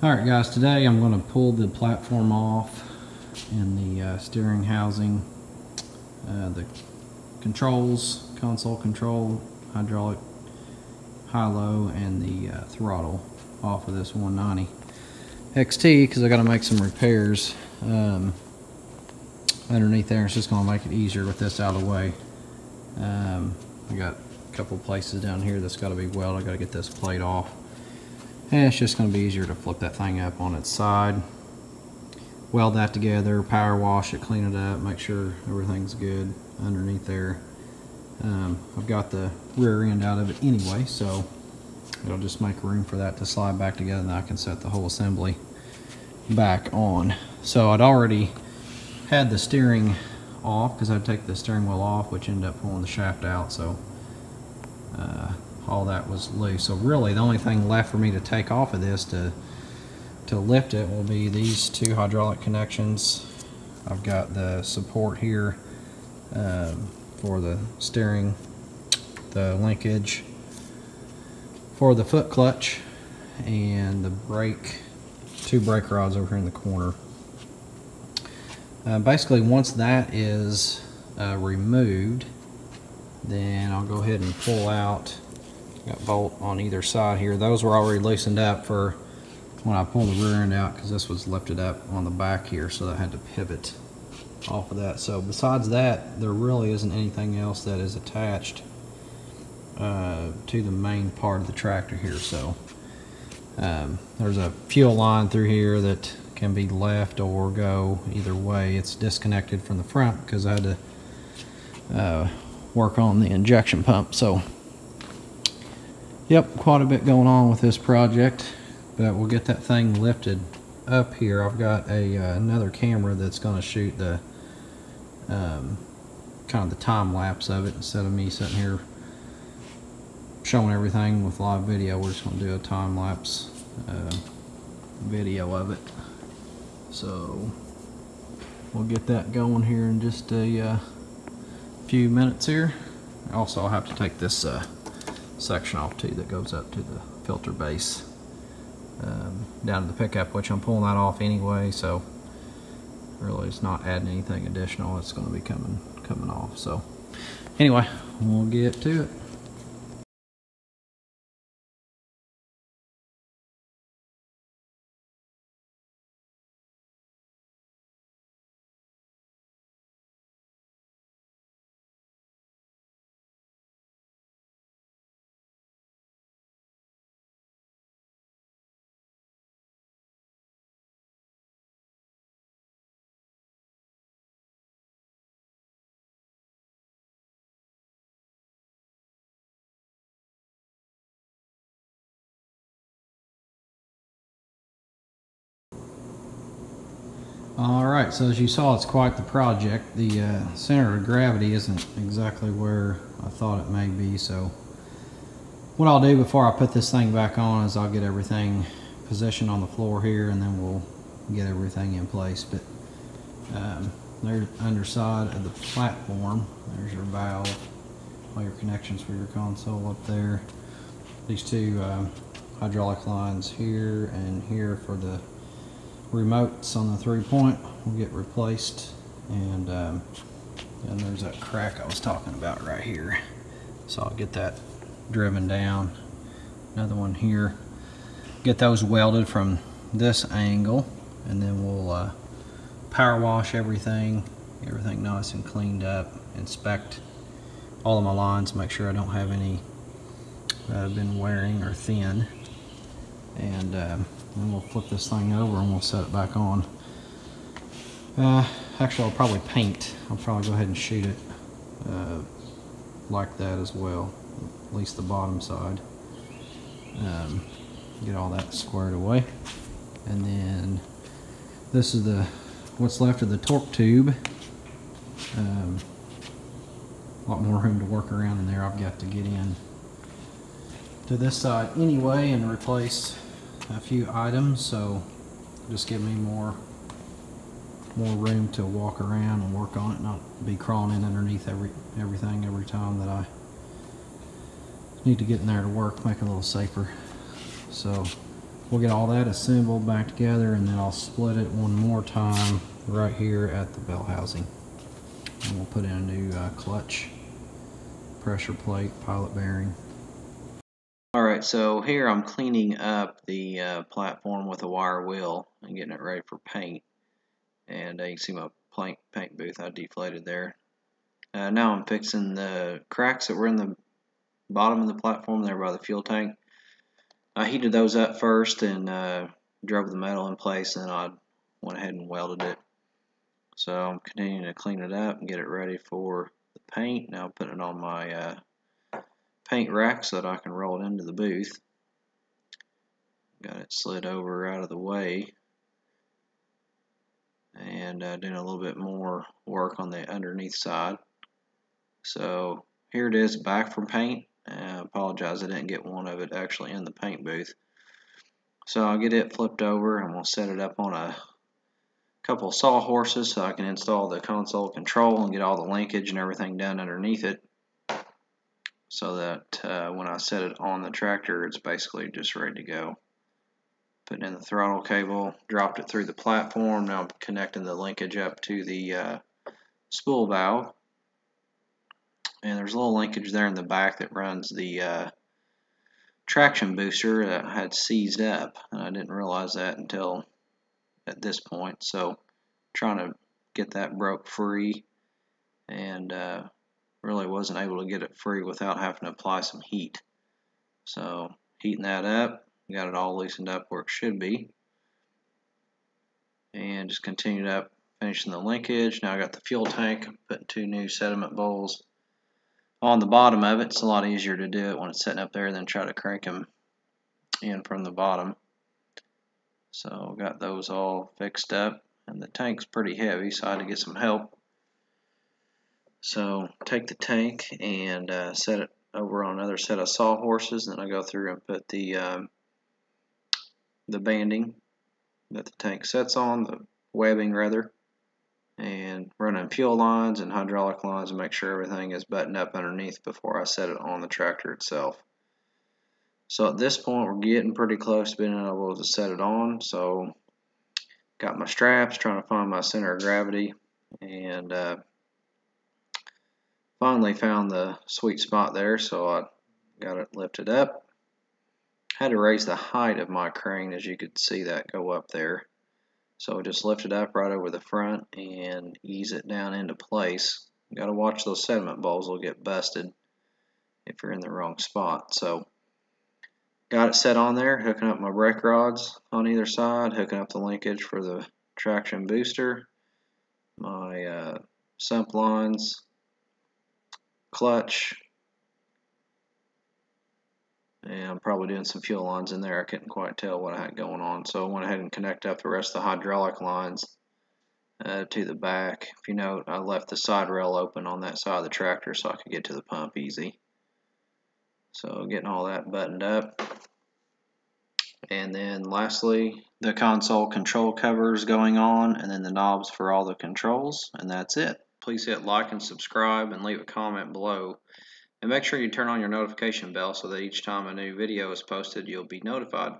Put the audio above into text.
Alright guys, today I'm going to pull the platform off and the steering housing, the controls, console control, hydraulic high-low, and the throttle off of this 190 XT because I got to make some repairs underneath there. It's just going to make it easier with this out of the way. I got a couple places down here that's got to be welded. I got to get this plate off. And it's just going to be easier to flip that thing up on its side, weld that together, power wash it, clean it up, make sure everything's good underneath there. I've got the rear end out of it anyway, so it'll just make room for that to slide back together, and I can set the whole assembly back on. So I'd already had the steering off because I'd take the steering wheel off, which ended up pulling the shaft out, so all that was loose. So really the only thing left for me to take off of this to lift it will be these two hydraulic connections. I've got the support here for the steering, the linkage for the foot clutch, and the brake, two brake rods over here in the corner. Basically once that is removed, then I'll go ahead and pull out. Got bolt on either side here. Those were already loosened up for when I pulled the rear end out because this was lifted up on the back here, so I had to pivot off of that. So besides that, there really isn't anything else that is attached to the main part of the tractor here. So there's a fuel line through here that can be left or go either way. It's disconnected from the front because I had to work on the injection pump. So yep, quite a bit going on with this project, but we'll get that thing lifted up here. I've got another camera that's going to shoot the kind of the time lapse of it. Instead of me sitting here showing everything with live video, we're just going to do a time lapse video of it. So we'll get that going here in just a few minutes here. Also, I'll have to take this section off too that goes up to the filter base down to the pickup, which I'm pulling that off anyway, so really it's not adding anything additional. It's going to be coming off. So anyway, we'll get to it. Alright, so as you saw, it's quite the project. The center of gravity isn't exactly where I thought it may be, so what I'll do before I put this thing back on is I'll get everything positioned on the floor here, and then we'll get everything in place. But there's the underside of the platform. There's your valve, all your connections for your console up there. These two hydraulic lines here and here for the remotes on the 3-point will get replaced, and then there's that crack I was talking about right here, so I'll get that driven down. Another one here, get those welded from this angle, and then we'll power wash everything, get everything nice and cleaned up, inspect all of my lines, make sure I don't have any that have been wearing or thin, and then we'll flip this thing over and we'll set it back on. Actually, I'll probably paint. I'll probably go ahead and shoot it like that as well, at least the bottom side. Get all that squared away. And then this is what's left of the torque tube. A lot more room to work around in there. I've got to get in to this side anyway and replace a few items, so just give me more room to walk around and work on it, not be crawling in underneath everything every time that I need to get in there to work, make it a little safer. So we'll get all that assembled back together, and then I'll split it one more time right here at the bell housing. And we'll put in a new clutch, pressure plate, pilot bearing. Alright, so here I'm cleaning up the platform with a wire wheel and getting it ready for paint. And you can see my paint booth I deflated there. Now I'm fixing the cracks that were in the bottom of the platform there by the fuel tank. I heated those up first and drove the metal in place, and then I went ahead and welded it. So I'm continuing to clean it up and get it ready for the paint. Now I'm putting it on my paint rack so that I can roll it into the booth. Got it slid over out of the way, and doing a little bit more work on the underneath side. So here it is back from paint. I apologize I didn't get one of it actually in the paint booth. So I'll get it flipped over and we'll set it up on a couple of sawhorses so I can install the console control and get all the linkage and everything done underneath it, so that when I set it on the tractor it's basically just ready to go. Putting in the throttle cable, dropped it through the platform. Now I'm connecting the linkage up to the spool valve. And there's a little linkage there in the back that runs the traction booster that I had seized up, and I didn't realize that until at this point. So trying to get that broke free, and really wasn't able to get it free without having to apply some heat. So heating that up, got it all loosened up where it should be, and just continued up finishing the linkage. Now I got the fuel tank, putting 2 new sediment bowls on the bottom of it. It's a lot easier to do it when it's sitting up there than try to crank them in from the bottom. So got those all fixed up, and the tank's pretty heavy, so I had to get some help. So take the tank and set it over on another set of sawhorses, and then I go through and put the banding that the tank sets on, the webbing rather, and running fuel lines and hydraulic lines to make sure everything is buttoned up underneath before I set it on the tractor itself. So at this point we're getting pretty close to being able to set it on. So got my straps, trying to find my center of gravity, and finally found the sweet spot there, so I got it lifted up. Had to raise the height of my crane, as you could see that go up there. So just lift it up right over the front and ease it down into place. You got to watch those sediment bowls, will get busted if you're in the wrong spot. So got it set on there, hooking up my brake rods on either side, hooking up the linkage for the traction booster, my sump lines, clutch, and I'm probably doing some fuel lines in there. I couldn't quite tell what I had going on, so I went ahead and connected up the rest of the hydraulic lines to the back. If you note, I left the side rail open on that side of the tractor so I could get to the pump easy. So getting all that buttoned up. And then lastly, the console control covers going on, and then the knobs for all the controls, and that's it. Please hit like and subscribe and leave a comment below. And make sure you turn on your notification bell so that each time a new video is posted, you'll be notified.